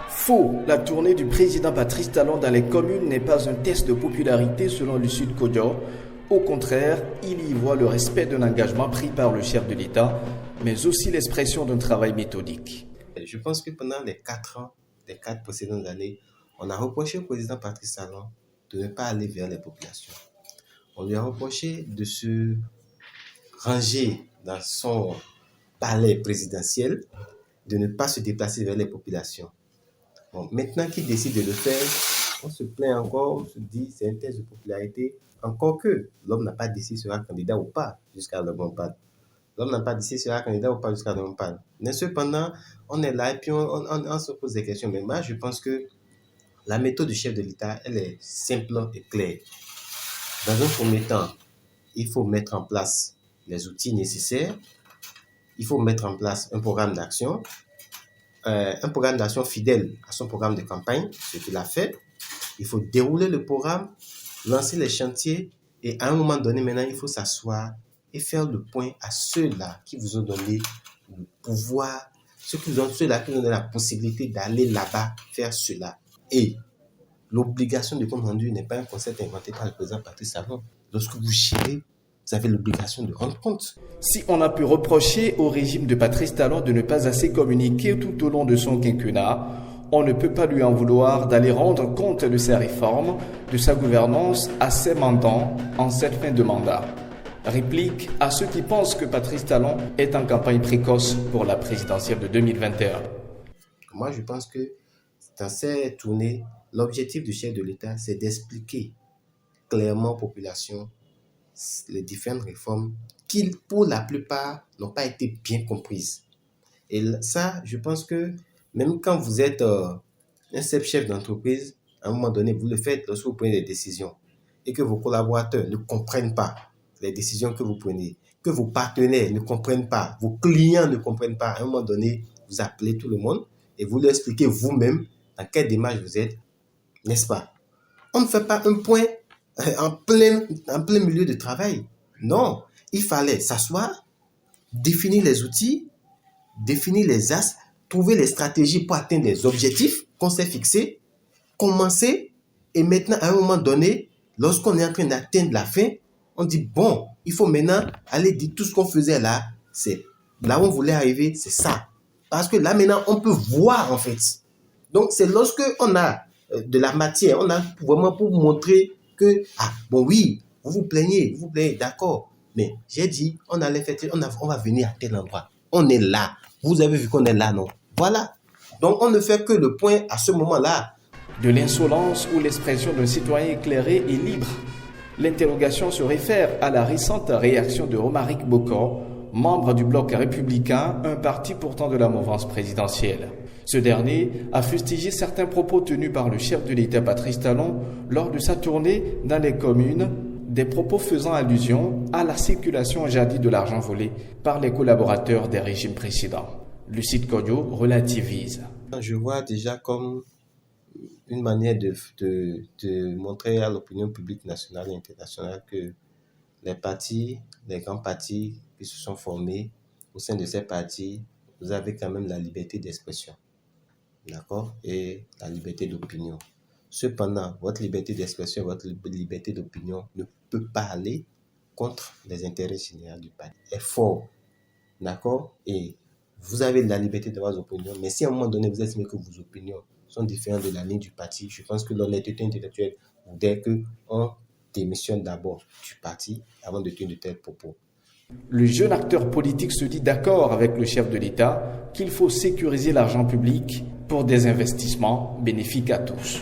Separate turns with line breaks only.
Faux, la tournée du président Patrice Talon dans les communes n'est pas un test de popularité selon Lucide Kodjo. Au contraire, il y voit le respect d'un engagement pris par le chef de l'État, mais aussi l'expression d'un travail méthodique.
Je pense que pendant les 4 ans, les 4 précédentes années, on a reproché au président Patrice Talon de ne pas aller vers les populations. On lui a reproché de se ranger dans son palais présidentiel, de ne pas se déplacer vers les populations. Bon, maintenant qu'il décide de le faire, on se plaint encore, on se dit c'est un test de popularité, encore que l'homme n'a pas décidé sera candidat ou pas jusqu'à le moment parle. L'homme n'a pas décidé sera candidat ou pas jusqu'à le moment parle. Mais cependant, on est là et puis on se pose des questions. Mais moi, je pense que la méthode du chef de l'État, elle est simple et claire. Dans un premier temps, il faut mettre en place les outils nécessaires. Il faut mettre en place un programme d'action fidèle à son programme de campagne, ce qu'il a fait. Il faut dérouler le programme, lancer les chantiers et à un moment donné, maintenant, il faut s'asseoir et faire le point à ceux-là qui vous ont donné le pouvoir, ceux-là qui vous ont donné la possibilité d'aller là-bas faire cela. Et l'obligation de compte rendu n'est pas un concept inventé par le président Patrice Talon. Lorsque vous gérez, vous avez l'obligation de rendre compte.
Si on a pu reprocher au régime de Patrice Talon de ne pas assez communiquer tout au long de son quinquennat, on ne peut pas lui en vouloir d'aller rendre compte de ses réformes, de sa gouvernance à ses mandants en cette fin de mandat. Réplique à ceux qui pensent que Patrice Talon est en campagne précoce pour la présidentielle de 2021.
Moi, je pense que dans ces tournées, l'objectif du chef de l'État, c'est d'expliquer clairement aux populations les différentes réformes qui, pour la plupart, n'ont pas été bien comprises. Et ça, je pense que même quand vous êtes un chef d'entreprise, à un moment donné, vous le faites lorsque vous prenez des décisions et que vos collaborateurs ne comprennent pas les décisions que vous prenez, que vos partenaires ne comprennent pas, vos clients ne comprennent pas. À un moment donné, vous appelez tout le monde et vous leur expliquez vous-même dans quelle démarche vous êtes, n'est-ce pas? On ne fait pas un point en plein milieu de travail. Non, il fallait s'asseoir, définir les outils, définir les axes, trouver les stratégies pour atteindre les objectifs qu'on s'est fixés, commencer, et maintenant, à un moment donné, lorsqu'on est en train d'atteindre la fin, on dit, bon, il faut maintenant aller dire tout ce qu'on faisait là, c'est là où on voulait arriver, c'est ça. Parce que là, maintenant, on peut voir, en fait. Donc, c'est lorsque on a de la matière, on a vraiment pour montrer que, bon, oui, vous vous plaignez, d'accord. Mais j'ai dit, on va venir à tel endroit. On est là. Vous avez vu qu'on est là, non? Voilà. Donc, on ne fait que le point à ce moment-là.
De l'insolence ou l'expression d'un citoyen éclairé et libre. L'interrogation se réfère à la récente réaction de Romaric Bokor, membre du Bloc républicain, un parti pourtant de la mouvance présidentielle. Ce dernier a fustigé certains propos tenus par le chef de l'État Patrice Talon lors de sa tournée dans les communes, des propos faisant allusion à la circulation jadis de l'argent volé par les collaborateurs des régimes précédents. Lucide Kodjo relativise.
Je vois déjà comme une manière de montrer à l'opinion publique nationale et internationale que les grands partis qui se sont formés, au sein de ces partis, vous avez quand même la liberté d'expression, d'accord, et la liberté d'opinion. Cependant, votre liberté d'expression, votre liberté d'opinion ne peut pas aller contre les intérêts généraux du parti. C'est fort, d'accord, et vous avez la liberté de vos opinions, mais si à un moment donné vous estimez que vos opinions sont différentes de la ligne du parti, je pense que l'honnêteté intellectuelle voudrait qu'on démissionne d'abord du parti avant de tenir de tels propos.
Le jeune acteur politique se dit d'accord avec le chef de l'État qu'il faut sécuriser l'argent public pour des investissements bénéfiques à tous.